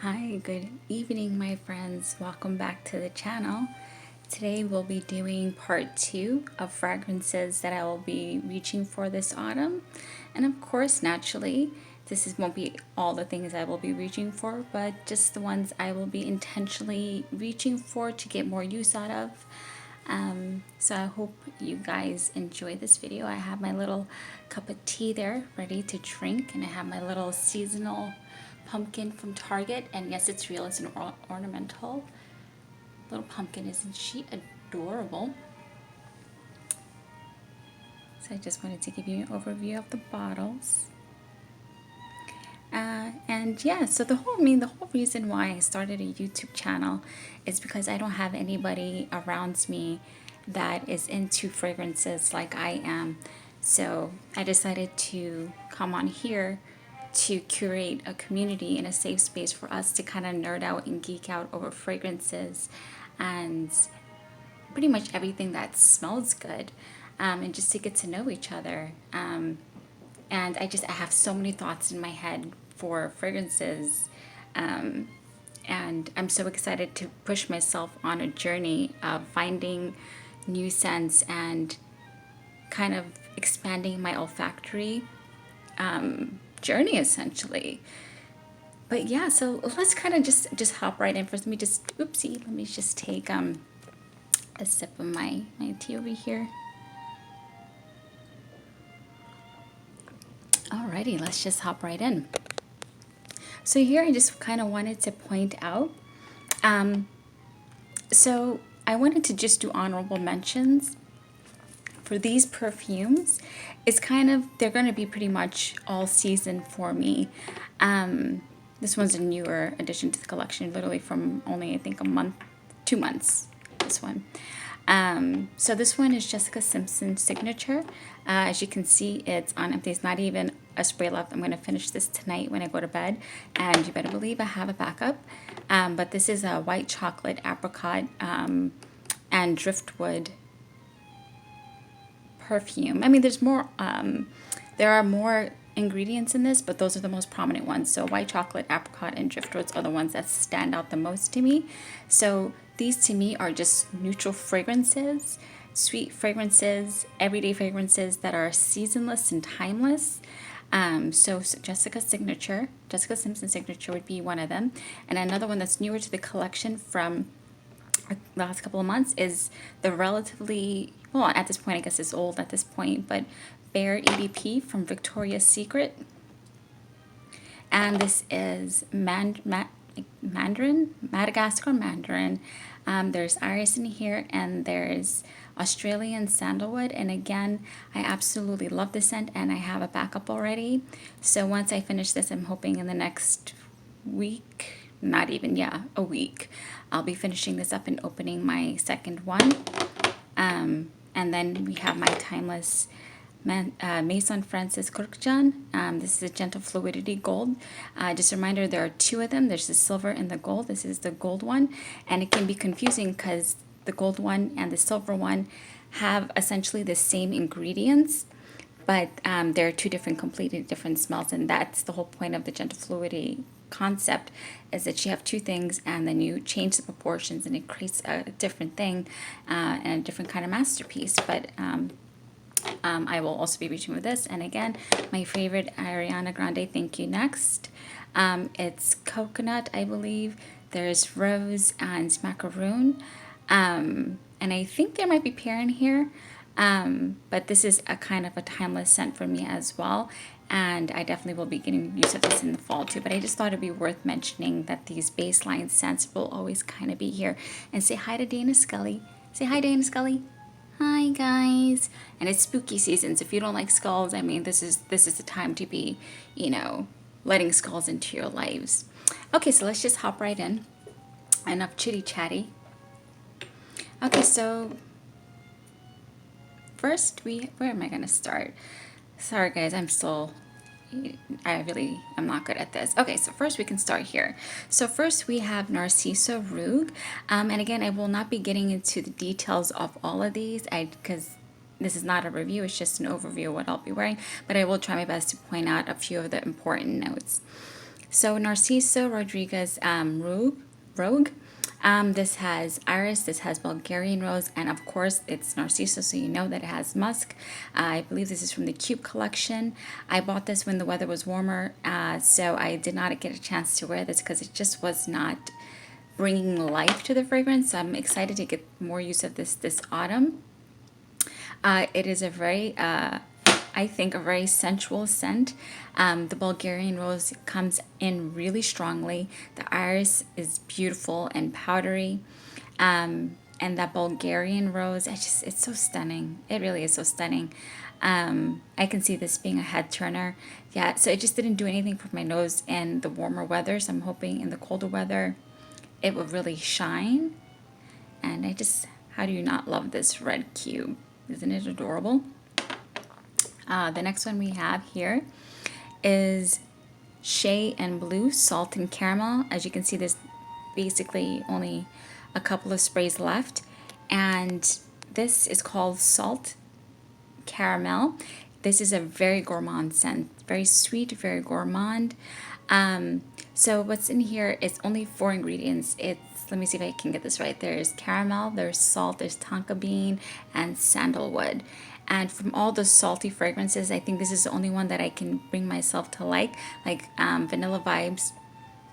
Hi, good evening, my friends. Welcome back to the channel. Today we'll be doing part 2 of fragrances that I will be reaching for this autumn. And of course, naturally, won't be all the things I will be reaching for, but just the ones I will be intentionally reaching for to get more use out of. So I hope you guys enjoy this video. I have my little cup of tea there ready to drink, and I have my little seasonal pumpkin from Target, and yes, it's real. It's an ornamental little pumpkin. Isn't she adorable? So I just wanted to give you an overview of the bottles. And yeah, so the whole reason why I started a YouTube channel is because I don't have anybody around me that is into fragrances like I am. So I decided to come on here to curate a community and a safe space for us to kind of nerd out and geek out over fragrances and pretty much everything that smells good, and just to get to know each other. And I have so many thoughts in my head for fragrances, and I'm so excited to push myself on a journey of finding new scents and kind of expanding my olfactory journey, essentially. But yeah, so let's kind of just hop right in. First, let me just take a sip of my tea over here. Alrighty, let's just hop right in. So here I just kind of wanted to point out, so I wanted to just do honorable mentions for these perfumes. It's they're going to be pretty much all season for me. This one's a newer addition to the collection, literally from only, I think, 2 months, this one. So this one is Jessica Simpson's signature. As you can see, it's on empty. There's not even a spray left. I'm going to finish this tonight when I go to bed, and you better believe I have a backup. But this is a white chocolate, apricot, and driftwood perfume. I mean, there are more ingredients in this, but those are the most prominent ones. So white chocolate, apricot, and driftwoods are the ones that stand out the most to me. So these to me are just neutral fragrances, sweet fragrances, everyday fragrances that are seasonless and timeless. So Jessica Simpson signature would be one of them. And another one that's newer to the collection from the last couple of months is the relatively, well, at this point, I guess it's old at this point, but Bare EDP from Victoria's Secret. And this is Madagascar Mandarin. There's iris in here, and there's Australian sandalwood. And again, I absolutely love this scent, and I have a backup already. So once I finish this, I'm hoping in the next week, not even, yeah, a week, I'll be finishing this up and opening my second one. And then we have my timeless Maison Francis Kurkdjian. This is a gentle fluidity gold. Just a reminder, there are 2 of them. There's the silver and the gold. This is the gold one, and it can be confusing because the gold one and the silver one have essentially the same ingredients, but they're 2 completely different smells, and that's the whole point of the gentle fluidity concept, is that you have 2 things and then you change the proportions and it creates a different thing, and a different kind of masterpiece. But I will also be reaching with this. And again, my favorite, Ariana Grande, Thank You Next. It's coconut, I believe. There's rose and macaroon. And I think there might be pear in here. But this is a kind of a timeless scent for me as well. And I definitely will be getting use of this in the fall too. But I just thought it'd be worth mentioning that these baseline scents will always kind of be here. And say hi to Dana Scully. Say hi, Dana Scully. Hi guys. And it's spooky season, so if you don't like skulls, I mean, this is the time to be, letting skulls into your lives. Okay, so let's just hop right in. Enough chitty chatty. Okay, so first where am I gonna start? Sorry guys, I'm not good at this. Okay, so first we can start here. So first we have Narciso Rodriguez. And again, I will not be getting into the details of all of these because this is not a review, it's just an overview of what I'll be wearing, but I will try my best to point out a few of the important notes. So Narciso Rodriguez Rogue. This has iris, this has Bulgarian rose, and of course it's Narciso, so you know that it has musk. I believe this is from the Cube collection. I bought this when the weather was warmer, so I did not get a chance to wear this because it just was not bringing life to the fragrance. So I'm excited to get more use of this autumn. It is a very I think a very sensual scent. The Bulgarian rose comes in really strongly. The iris is beautiful and powdery. And that Bulgarian rose, it's so stunning. It really is so stunning. I can see this being a head turner. Yeah, so it just didn't do anything for my nose in the warmer weather. So I'm hoping in the colder weather it will really shine. And how do you not love this red cube? Isn't it adorable? The next one we have here is Shay and Blue Salt and Caramel. As you can see, there's basically only a couple of sprays left. And this is called Salt Caramel. This is a very gourmand scent. Very sweet, very gourmand. So what's in here is only 4 ingredients. Let me see if I can get this right. There's caramel, there's salt, there's tonka bean, and sandalwood. And from all the salty fragrances, I think this is the only one that I can bring myself to like Vanilla Vibes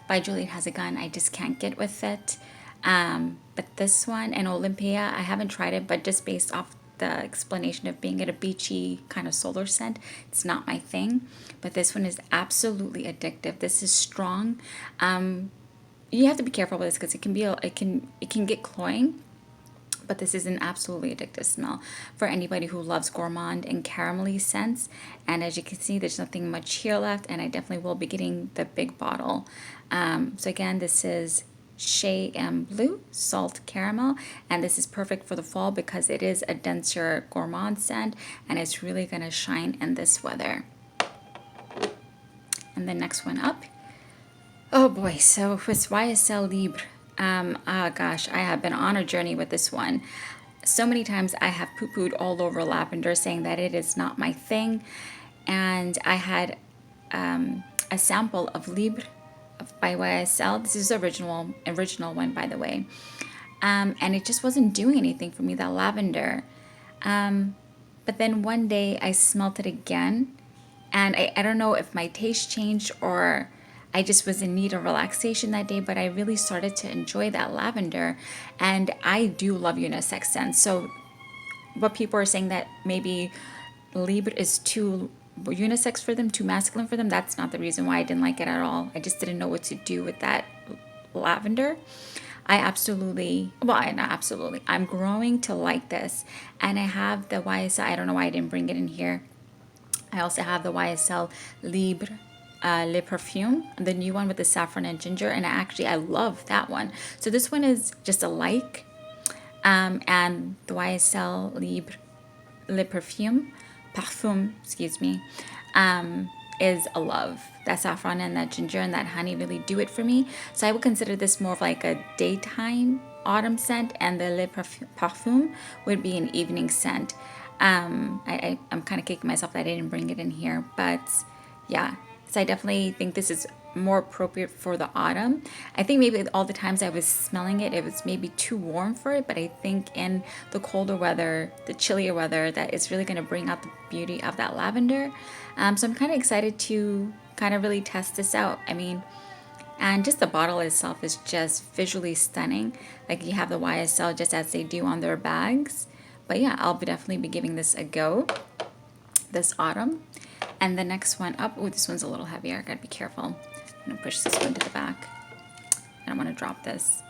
by Juliet Has a Gun. I just can't get with it. But this one and Olympia, I haven't tried it, but just based off the explanation of being at a beachy kind of solar scent, it's not my thing. But this one is absolutely addictive. This is strong. You have to be careful with this because it can get cloying. But this is an absolutely addictive smell for anybody who loves gourmand and caramelly scents. And as you can see, there's nothing much here left, and I definitely will be getting the big bottle. So again, this is Shay and Blue Salt Caramel, and this is perfect for the fall because it is a denser gourmand scent, and it's really going to shine in this weather. And the next one up, oh boy, so it's YSL Libre. Gosh, I have been on a journey with this one. So many times I have poo-pooed all over lavender saying that it is not my thing. And I had a sample of Libre by YSL. This is the original one, by the way. And it just wasn't doing anything for me, that lavender. But then one day I smelled it again. And I don't know if my taste changed or I just was in need of relaxation that day, but I really started to enjoy that lavender. And I do love unisex scents. So what people are saying that maybe Libre is too unisex for them, too masculine for them, that's not the reason why I didn't like it at all. I just didn't know what to do with that lavender. I'm growing to like this. And I have the YSL, I don't know why I didn't bring it in here. I also have the YSL Libre Le Perfume, the new one with the saffron and ginger, and I love that one. So this one is just a like, and the YSL Libre Le Perfume, excuse me, is a love. That saffron and that ginger and that honey really do it for me. So I would consider this more of like a daytime autumn scent, and the Le Parfum would be an evening scent. I'm kind of kicking myself that I didn't bring it in here, but yeah. So I definitely think this is more appropriate for the autumn. I think maybe all the times I was smelling it, it was maybe too warm for it, but I think in the colder weather, the chillier weather, that is really going to bring out the beauty of that lavender. So I'm kind of excited to kind of really test this out. I mean, and just the bottle itself is just visually stunning. Like you have the YSL just as they do on their bags. But yeah, I'll definitely be giving this a go this autumn. And the next one up, oh, this one's a little heavier. I gotta be careful. I'm gonna push this one to the back. I don't want to drop this.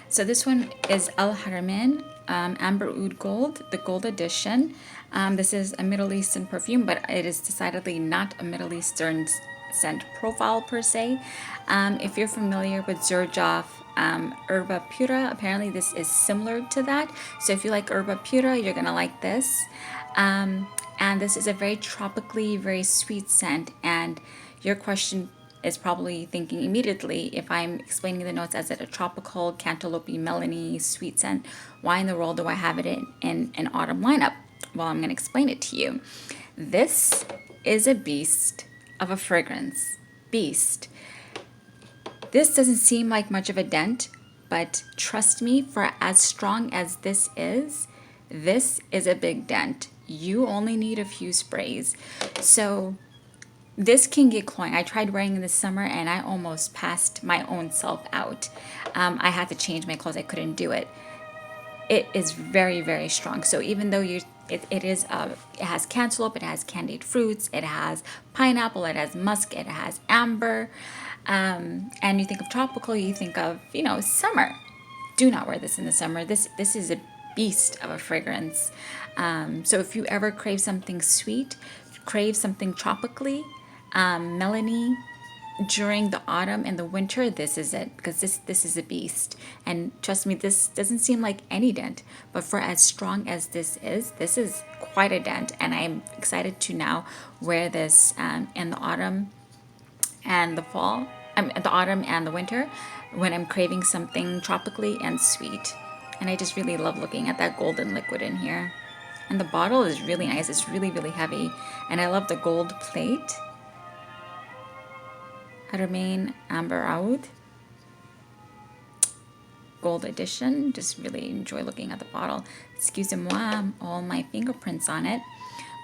So this one is Haramain Amberwood Gold, the gold edition. This is a Middle Eastern perfume, but it is decidedly not a Middle Eastern scent profile per se. If you're familiar with Xerjoff Herba Pura, apparently this is similar to that. So if you like Herba Pura, you're gonna like this. And this is a very tropically, very sweet scent. And your question is probably thinking immediately, if I'm explaining the notes as a tropical, cantaloupe, melony, sweet scent, why in the world do I have it in an autumn lineup? Well, I'm going to explain it to you. This is a beast of a fragrance. beast. This doesn't seem like much of a dent, but trust me, for as strong as this is a big dent. You only need a few sprays. So this can get cloying. I tried wearing it this summer and I almost passed my own self out. I had to change my clothes. I couldn't do it. It is very, very strong. So even though it has cantaloupe, it has candied fruits, it has pineapple, it has musk, it has amber, and you think of tropical, you think of, you know, summer. Do not wear this in the summer. This is a beast of a fragrance. So if you ever crave something sweet, crave something tropically, melony, during the autumn and the winter, this is it, because this is a beast. And trust me, this doesn't seem like any dent, but for as strong as this is quite a dent. And I'm excited to now wear this in the autumn and the fall, the autumn and the winter, when I'm craving something tropically and sweet. And I just really love looking at that golden liquid in here. And the bottle is really nice. It's really, really heavy. And I love the gold plate. Haramain Amberwood Gold edition. Just really enjoy looking at the bottle. Excusez-moi, all my fingerprints on it.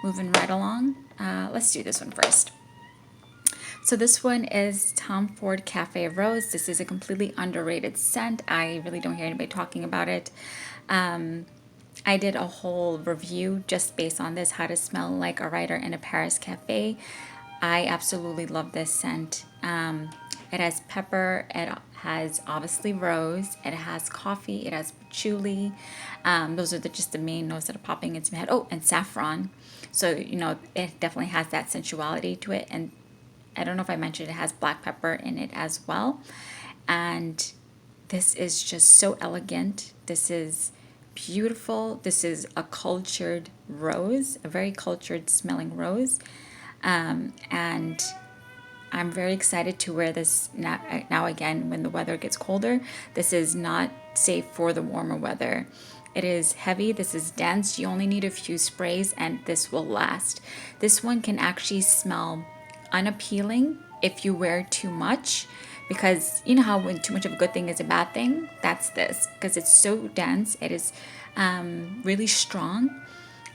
Moving right along. Let's do this one first. So this one is Tom Ford Cafe Rose. This is a completely underrated scent. I really don't hear anybody talking about it. I did a whole review just based on this, how to smell like a writer in a Paris cafe. I absolutely love this scent. It has pepper, it has obviously rose, it has coffee, it has patchouli. Those are just the main notes that are popping into my head. Oh, and saffron. So, you know, it definitely has that sensuality to it. And I don't know if I mentioned it has black pepper in it as well. And this is just so elegant. This is beautiful. This is a cultured rose, a very cultured smelling rose. And I'm very excited to wear this now again when the weather gets colder. This is not safe for the warmer weather. It is heavy, this is dense, you only need a few sprays and this will last. This one can actually smell unappealing if you wear too much, because you know how when too much of a good thing is a bad thing? That's this, because it's so dense, it is really strong,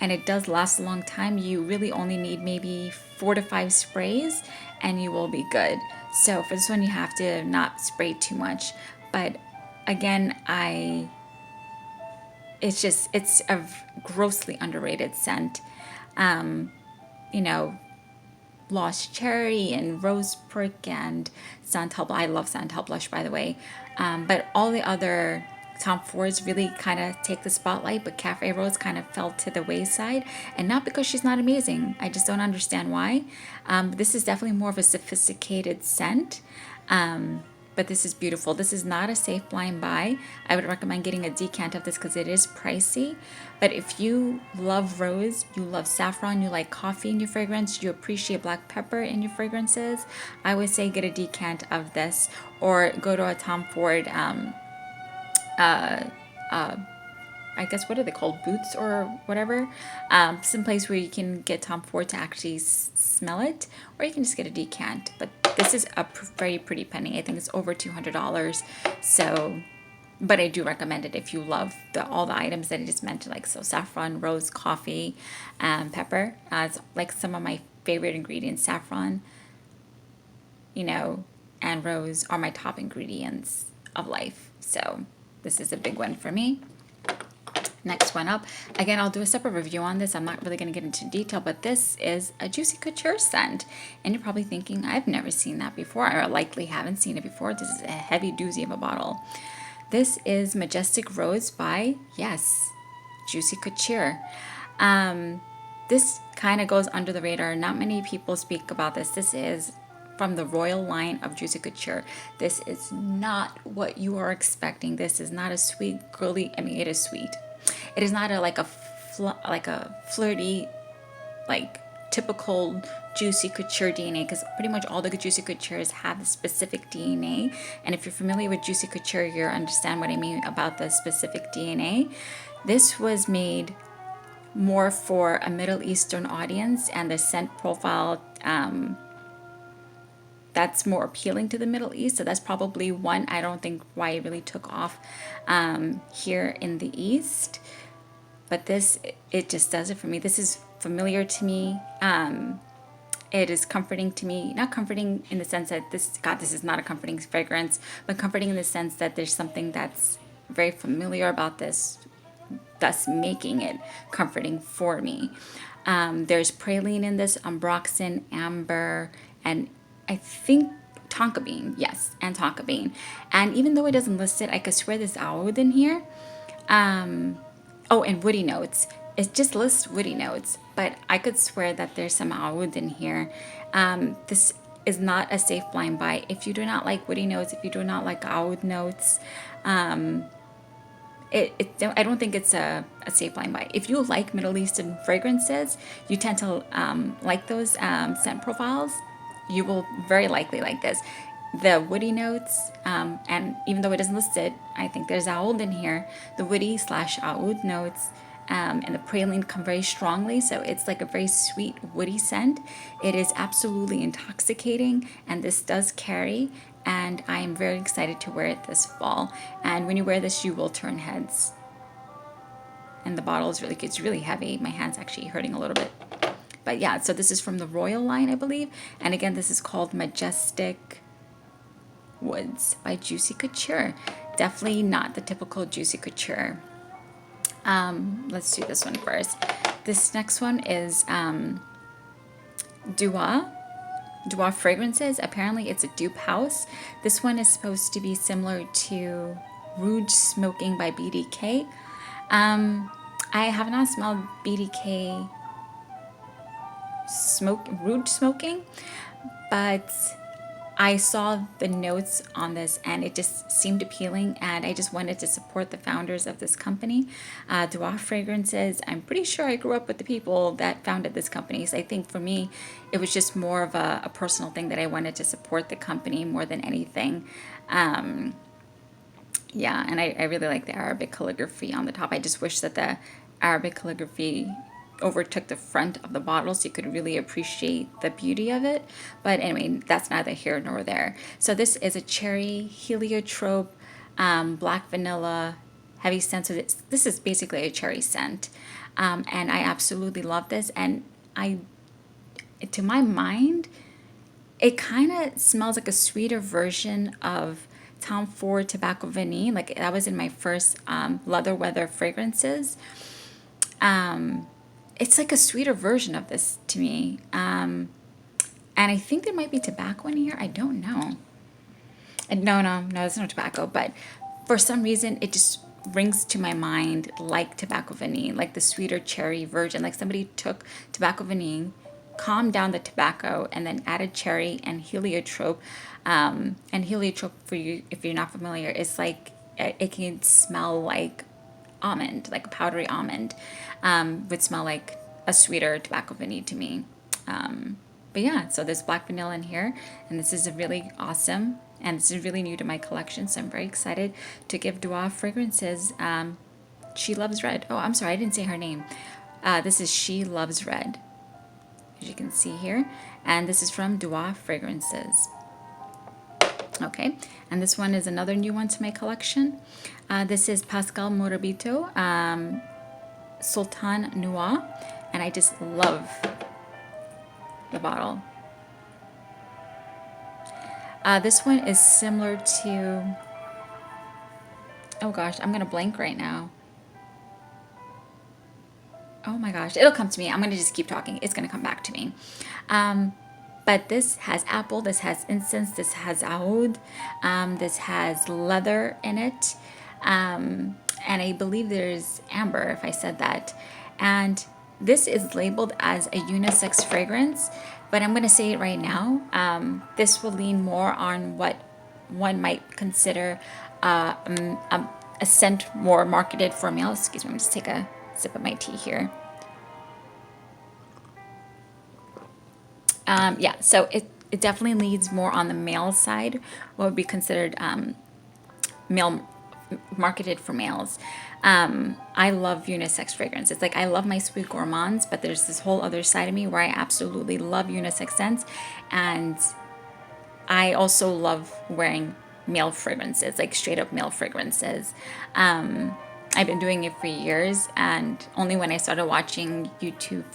and it does last a long time. You really only need maybe 4 to 5 sprays and you will be good. So for this one, you have to not spray too much. But again, it's a grossly underrated scent. You know, Lost Cherry and Rose Prick and Santal. I love Santal Blush, by the way. But all the other Tom Fords really kind of take the spotlight, but Cafe Rose kind of fell to the wayside. And not because she's not amazing. I just don't understand why. This is definitely more of a sophisticated scent. But this is beautiful. This is not a safe blind buy. I would recommend getting a decant of this because it is pricey. But if you love rose, you love saffron, you like coffee in your fragrance, you appreciate black pepper in your fragrances, I would say get a decant of this, or go to a Tom Ford I guess, what are they called, booths or whatever, some place where you can get Tom Ford to actually smell it, or you can just get a decant. But this is a very pretty penny. I think it's over $200. So, but I do recommend it if you love all the items that I just mentioned, like so saffron, rose, coffee, pepper. It's like some of my favorite ingredients. Saffron, you know, and rose are my top ingredients of life. So this is a big one for me. Next one up, again, I'll do a separate review on this. I'm not really going to get into detail, but this is a Juicy Couture scent. And you're probably thinking, I've never seen that before, or likely haven't seen it before. This is a heavy doozy of a bottle. This is Majestic Rose by, yes, Juicy Couture. This kind of goes under the radar. Not many people speak about this. This is from the royal line of Juicy Couture. This is not what you are expecting. This is not a sweet, girly, I mean, it is sweet. It is not like a flirty, like typical Juicy Couture DNA, because pretty much all the Juicy Coutures have a specific DNA. And if you're familiar with Juicy Couture, you understand what I mean about the specific DNA. This was made more for a Middle Eastern audience, and the scent profile that's more appealing to the Middle East. So that's probably one. I don't think why it really took off here in the East. But this, it just does it for me. This is familiar to me. It is comforting to me. Not comforting in the sense that this is not a comforting fragrance, but comforting in the sense that there's something that's very familiar about this, thus making it comforting for me. There's praline in this, ambroxan, amber, and I think tonka bean. Yes, and tonka bean. And even though it doesn't list it, I could swear there's oud in here. Oh, and woody notes. It just lists woody notes, but I could swear that there's some oud in here. This is not a safe blind buy. If you do not like woody notes, if you do not like oud notes, I don't think it's a safe blind buy. If you like Middle Eastern fragrances, you tend to like those scent profiles, you will very likely like this. The woody notes, and even though it doesn't list it, I think there's oud in here. The woody / oud notes and the praline come very strongly, so it's like a very sweet woody scent. It is absolutely intoxicating, and this does carry, and I am very excited to wear it this fall. And when you wear this, you will turn heads. And the bottle is it's really heavy. My hand's actually hurting a little bit. But yeah, so this is from the Royal line, I believe. And again, this is called Majestic Woods by Juicy Couture. Definitely not the typical Juicy Couture. Let's do this one first. This next one is Dua Fragrances. Apparently it's a dupe house. This one is supposed to be similar to Rouge Smoking by BDK. I have not smelled BDK Rouge Smoking, but I saw the notes on this and it just seemed appealing, and I just wanted to support the founders of this company. Dua Fragrances, I'm pretty sure I grew up with the people that founded this company, so I think for me it was just more of a personal thing that I wanted to support the company more than anything. Yeah, and I really like the Arabic calligraphy on the top. I just wish that the Arabic calligraphy overtook the front of the bottle so you could really appreciate the beauty of it. But anyway, that's neither here nor there. So this is a cherry heliotrope, black vanilla, heavy scent. So this is basically a cherry scent. And I absolutely love this. And to my mind, it kind of smells like a sweeter version of Tom Ford Tobacco Vanille. Like that was in my first leather weather fragrances. It's like a sweeter version of this to me. And I think there might be tobacco in here. I don't know. And no, there's no tobacco. But for some reason, it just rings to my mind like Tobacco Vanille, like the sweeter cherry version. Like somebody took Tobacco Vanille, calmed down the tobacco, and then added cherry and heliotrope. And heliotrope, for you, if you're not familiar, is like, it can smell like almond, like a powdery almond, would smell like a sweeter Tobacco Vanille to me. But yeah, so there's black vanilla in here, and this is a really awesome, and this is really new to my collection, so I'm very excited to give Dua Fragrances She Loves Red. Oh, I'm sorry, I didn't say her name. This is She Loves Red, as you can see here, and this is from Dua Fragrances. Okay, and this one is another new one to my collection. This is Pascal Morbito, Sultan Nua, and I just love the bottle. This one is similar to, oh gosh, I'm gonna blank right now. Oh my gosh, it'll come to me. I'm gonna just keep talking. It's gonna come back to me. But this has apple, this has incense, this has oud, this has leather in it, and I believe there's amber, if I said that. And this is labeled as a unisex fragrance, but I'm going to say it right now. This will lean more on what one might consider a scent more marketed for male. Excuse me, I'm just take a sip of my tea here. Yeah, so it definitely leads more on the male side, what would be considered male marketed for males. I love unisex fragrance. It's like I love my sweet gourmands, but there's this whole other side of me where I absolutely love unisex scents, and I also love wearing male fragrances, like straight up male fragrances. I've been doing it for years, and only when I started watching YouTube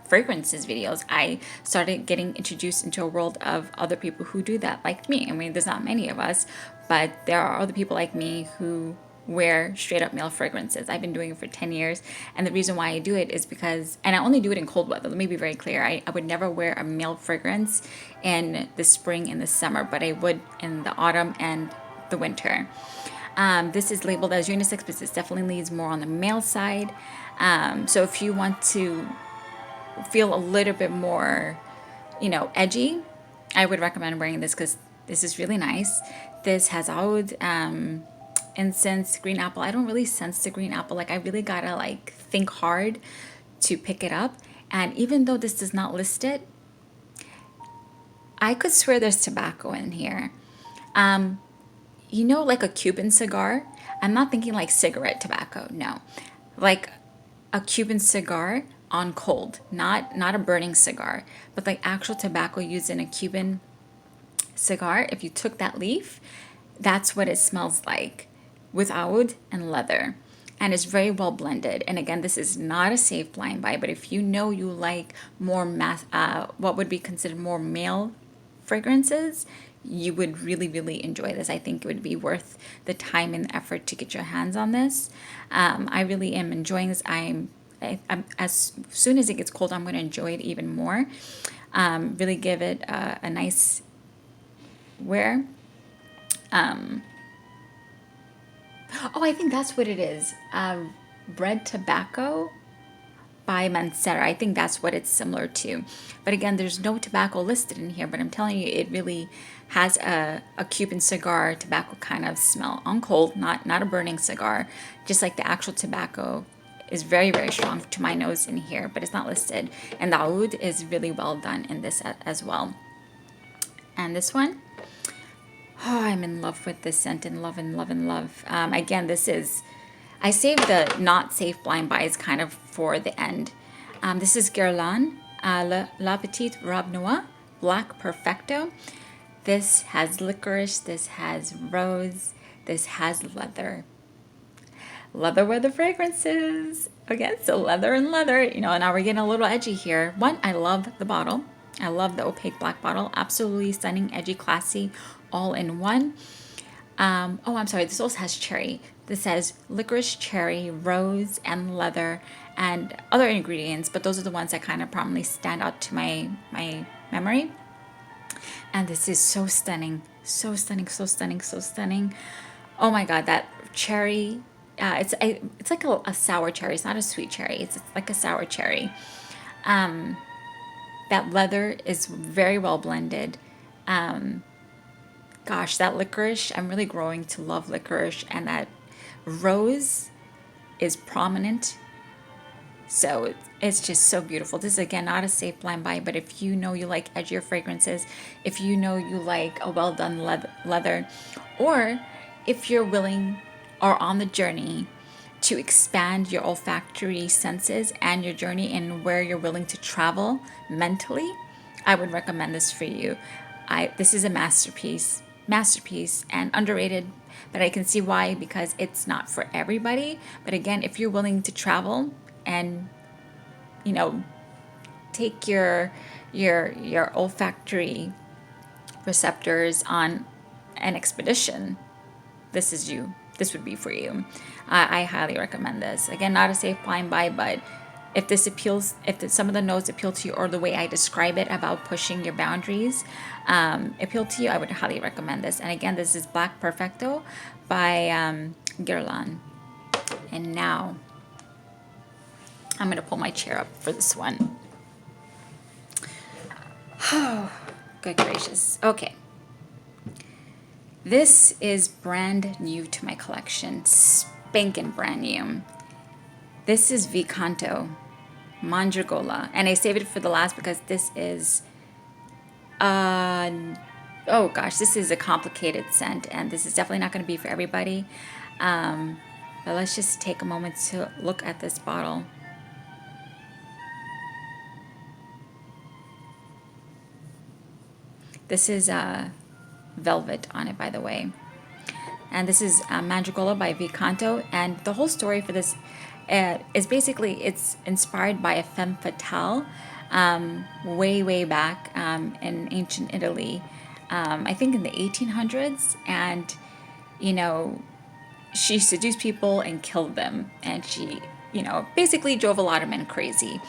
fragrances videos, I started getting introduced into a world of other people who do that, like me. I mean, there's not many of us, but there are other people like me who wear straight up male fragrances. I've been doing it for 10 years, and the reason why I do it is because, and I only do it in cold weather. Let me be very clear. I would never wear a male fragrance in the spring and the summer, but I would in the autumn and the winter. This is labeled as unisex, but this definitely leans more on the male side. So if you want to feel a little bit more, edgy, I would recommend wearing this because this is really nice. This has oud, incense, green apple. I don't really sense the green apple. Like, I really gotta think hard to pick it up. And even though this does not list it, I could swear there's tobacco in here. Like a Cuban cigar. I'm not thinking like cigarette tobacco. No, like a Cuban cigar on cold, not a burning cigar, but like actual tobacco used in a Cuban cigar. If you took that leaf, that's what it smells like, with oud and leather. And it's very well blended. And again, this is not a safe blind buy, but if you like more what would be considered more male fragrances, you would really, really enjoy this. I think it would be worth the time and effort to get your hands on this. I really am enjoying this. I'm as soon as it gets cold, I'm going to enjoy it even more. Really give it a nice wear. I think that's what it is. Bread Tobacco by Mancera. I think that's what it's similar to. But again, there's no tobacco listed in here, but I'm telling you, it really has a Cuban cigar tobacco kind of smell on cold, not a burning cigar. Just like the actual tobacco is very, very strong to my nose in here, but it's not listed. And the oud is really well done in this as well. And this one, I'm in love with this scent, in love, in love, in love. Again, I saved the not safe blind buys kind of for the end. This is Guerlain, La Petite Robe Noire, Black Perfecto. This has licorice, this has rose, this has leather. Leather with the fragrances. Again, so leather and leather. Now we're getting a little edgy here. One, I love the bottle. I love the opaque black bottle. Absolutely stunning, edgy, classy, all in one. I'm sorry. This also has cherry. This has licorice, cherry, rose, and leather, and other ingredients. But those are the ones that kind of prominently stand out to my memory. And this is so stunning, so stunning, so stunning, so stunning. Oh my God, that cherry. It's like a sour cherry. It's not a sweet cherry. It's like a sour cherry. That leather is very well blended. Gosh, that licorice, I'm really growing to love licorice, and that rose is prominent. So it's just so beautiful. This is, again, not a safe blind buy, but if you like edgier fragrances, if you like a well done leather, or if you're willing or on the journey to expand your olfactory senses and your journey in where you're willing to travel mentally, I would recommend this for you. This is a masterpiece and underrated, but I can see why, because it's not for everybody. But again, if you're willing to travel and take your olfactory receptors on an expedition, this would be for you. I highly recommend this. Again, not a safe blind buy, but if some of the notes appeal to you, or the way I describe it about pushing your boundaries appeal to you, I would highly recommend this. And again, this is Black Perfecto by Guerlain. And now I'm going to pull my chair up for this one. Oh, good gracious. Okay. This is brand new to my collection. Spanking brand new. This is V Canto, Mandragola. And I saved it for the last because this is, this is a complicated scent. And this is definitely not going to be for everybody. But let's just take a moment to look at this bottle. This is velvet on it, by the way. And this is Mandragola by V Canto. And the whole story for this is basically, it's inspired by a femme fatale way back in ancient Italy. I think in the 1800s. And, you know, she seduced people and killed them. And she, you know, basically drove a lot of men crazy.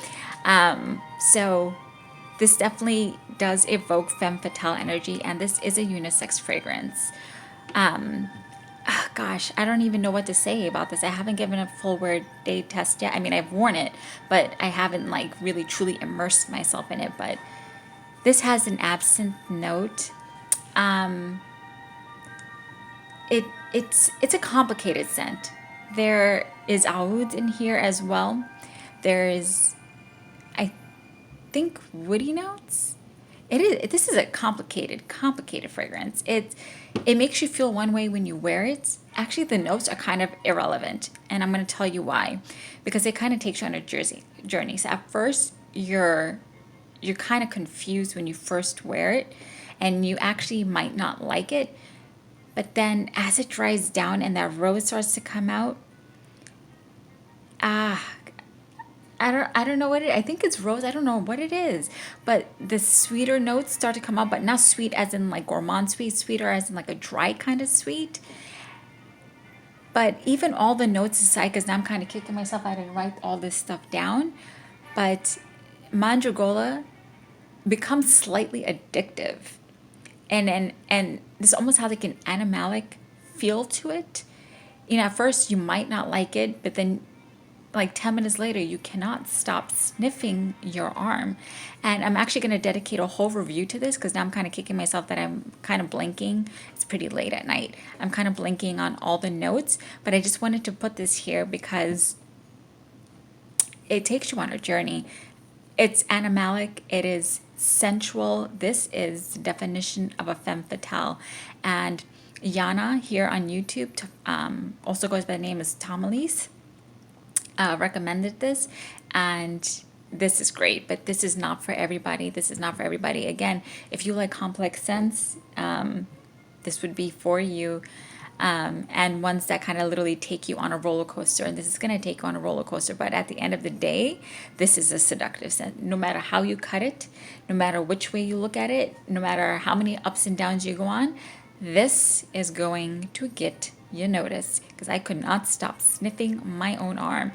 So this definitely does evoke femme fatale energy, and this is a unisex fragrance. Gosh, I don't even know what to say about this. I haven't given a full wear day test yet. I mean, I've worn it, but I haven't like really truly immersed myself in it. But this has an absinthe note. It's a complicated scent. There is oud in here as well. There is, I think, woody notes. This is a complicated fragrance. It makes you feel one way when you wear it. Actually, the notes are kind of irrelevant, and I'm going to tell you why. Because it kind of takes you on a journey. So at first, you're kind of confused when you first wear it, and you actually might not like it. But then as it dries down and that rose starts to come out, I don't know what it is. I think it's rose. I don't know what it is. But the sweeter notes start to come out, but not sweet as in like gourmand sweet, sweeter as in like a dry kind of sweet. But even all the notes aside, because now I'm kind of kicking myself, I didn't write all this stuff down. But Mandragola becomes slightly addictive. And this almost has like an animalic feel to it. You know, at first you might not like it, but then like 10 minutes later, you cannot stop sniffing your arm. And I'm actually going to dedicate a whole review to this because now I'm kind of kicking myself that I'm kind of blanking. It's pretty late at night. I'm kind of blanking on all the notes, but I just wanted to put this here because it takes you on a journey. It's animalic. It is sensual. This is the definition of a femme fatale. And Yana here on YouTube also goes by the name as Tomalise. Recommended this, and this is great, but this is not for everybody. This is not for everybody. Again, if you like complex scents, this would be for you, and ones that kind of literally take you on a roller coaster. And this is going to take you on a roller coaster, but at the end of the day, this is a seductive scent. No matter how you cut it, no matter which way you look at it, no matter how many ups and downs you go on, this is going to get you notice, because I could not stop sniffing my own arm.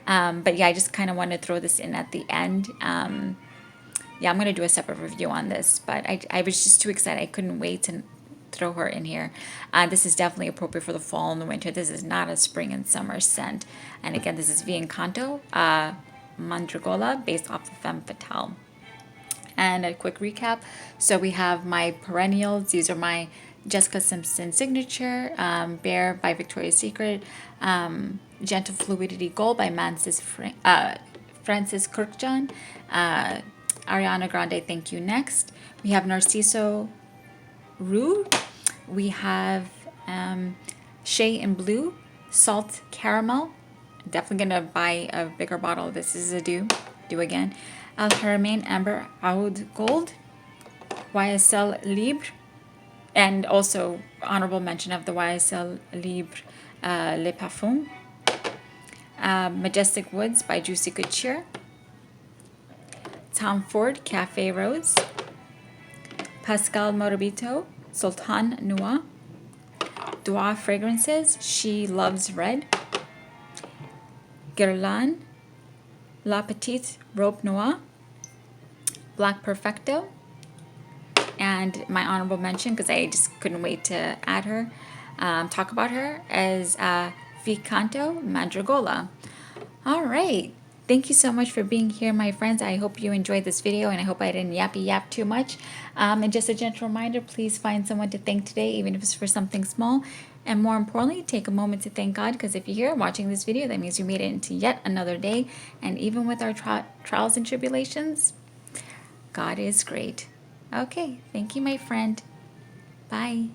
But yeah, I just kind of wanted to throw this in at the end. Yeah, I'm going to do a separate review on this, but I was just too excited. I couldn't wait to throw her in here. This is definitely appropriate for the fall and the winter. This is not a spring and summer scent. And again, this is V Canto, Mandragola, based off the Femme Fatale. And a quick recap. So we have my perennials. These are my Jessica Simpson Signature, Bare by Victoria's Secret, Gentle Fluidity Gold by Francis Kirkjohn, Ariana Grande, Thank You Next. We have Narciso Rouge. We have Shay in Blue, Salt Caramel. Definitely going to buy a bigger bottle. This is a do again. Haramain Amberwood Gold, YSL Libre, and also honorable mention of the YSL Libre Les Parfums. Majestic Woods by Juicy Couture. Tom Ford Cafe Rose. Pascal Morbito Sultan Nua. Noir Fragrances, She Loves Red. Guerlain La Petite Robe Noire. Black Perfecto. And my honorable mention, because I just couldn't wait to add her, talk about her, as V Canto Mandragola. All right. Thank you so much for being here, my friends. I hope you enjoyed this video, and I hope I didn't yappy yap too much. And just a gentle reminder, please find someone to thank today, even if it's for something small. And more importantly, take a moment to thank God, because if you're here watching this video, that means you made it into yet another day. And even with our trials and tribulations, God is great. Okay, thank you, my friend. Bye.